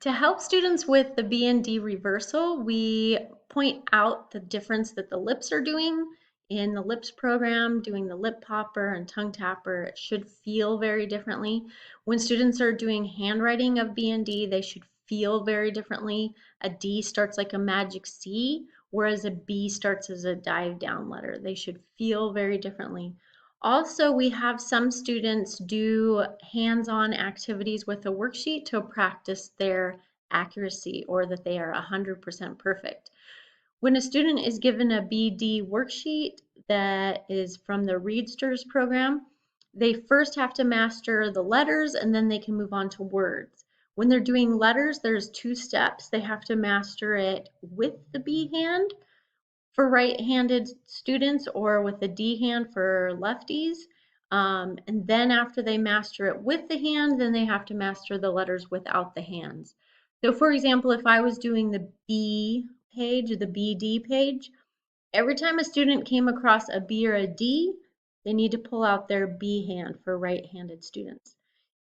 To help students with the B and D reversal, we point out the difference that the lips are doing. In the lips program, doing the lip popper and tongue tapper, it should feel very differently. When students are doing handwriting of B and D, they should feel very differently. A D starts like a magic C, whereas a B starts as a dive down letter. They should feel very differently. Also, we have some students do hands-on activities with a worksheet to practice their accuracy or that they are 100% perfect. When a student is given a BD worksheet that is from the Readsters program, they first have to master the letters and then they can move on to words. When they're doing letters, there's two steps. They have to master it with the B hand for right-handed students or with the D hand for lefties. And then after they master it with the hand, then they have to master the letters without the hands. So for example, if I was doing the B page, the BD page, every time a student came across a B or a D, they need to pull out their B hand for right-handed students.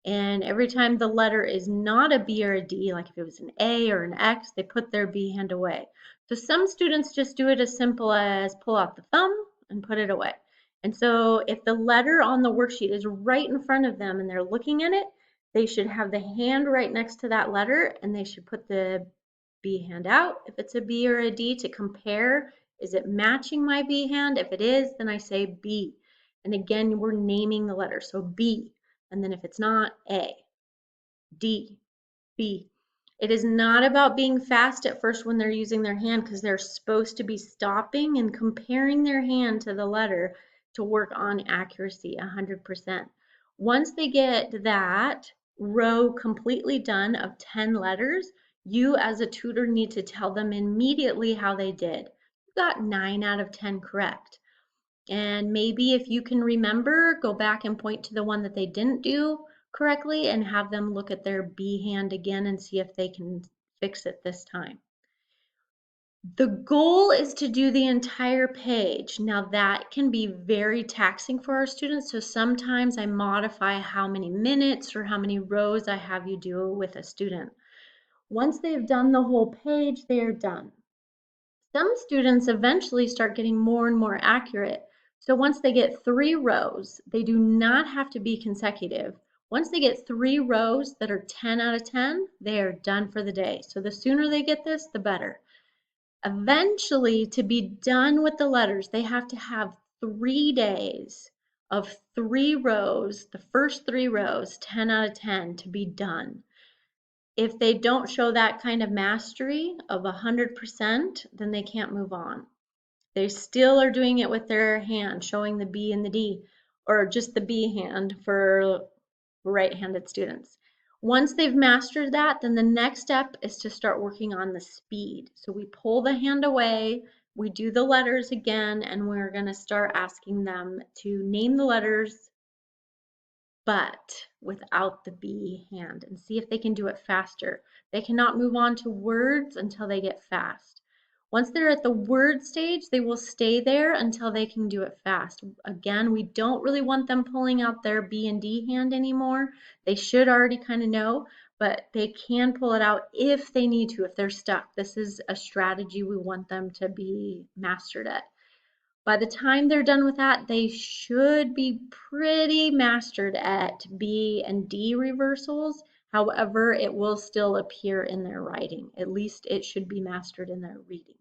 And every time the letter is not a B or a D, like if it was an A or an X, they put their B hand away. So some students just do it as simple as pull out the thumb and put it away. And so if the letter on the worksheet is right in front of them and they're looking at it, they should have the hand right next to that letter and they should put the B hand out if it's a B or a D to compare. Is it matching my B hand? If it is, then I say B. And again, we're naming the letter. So B. And then if it's not, A, D, B. It is not about being fast at first when they're using their hand because they're supposed to be stopping and comparing their hand to the letter to work on accuracy 100%. Once they get that row completely done of 10 letters, you as a tutor need to tell them immediately how they did. You got 9 out of 10 correct. And maybe if you can remember, go back and point to the one that they didn't do correctly and have them look at their B hand again and see if they can fix it this time. The goal is to do the entire page. Now that can be very taxing for our students, so sometimes I modify how many minutes or how many rows I have you do with a student. Once they've done the whole page, they are done. Some students eventually start getting more and more accurate. So once they get 3 rows, they do not have to be consecutive. Once they get 3 rows that are 10 out of 10, they are done for the day. So the sooner they get this, the better. Eventually, to be done with the letters, they have to have 3 days of 3 rows, the first 3 rows, 10 out of 10 to be done. If they don't show that kind of mastery of 100%, then they can't move on. They still are doing it with their hand, showing the B and the D, or just the B hand for right-handed students. Once they've mastered that, then the next step is to start working on the speed. So we pull the hand away, we do the letters again, and we're going to start asking them to name the letters but without the B hand and see if they can do it faster. They cannot move on to words until they get fast. Once they're at the word stage, they will stay there until they can do it fast. Again, we don't really want them pulling out their B and D hand anymore. They should already kind of know, but they can pull it out if they need to, if they're stuck. This is a strategy we want them to be mastered at. By the time they're done with that, they should be pretty mastered at B and D reversals. However, it will still appear in their writing. At least it should be mastered in their reading.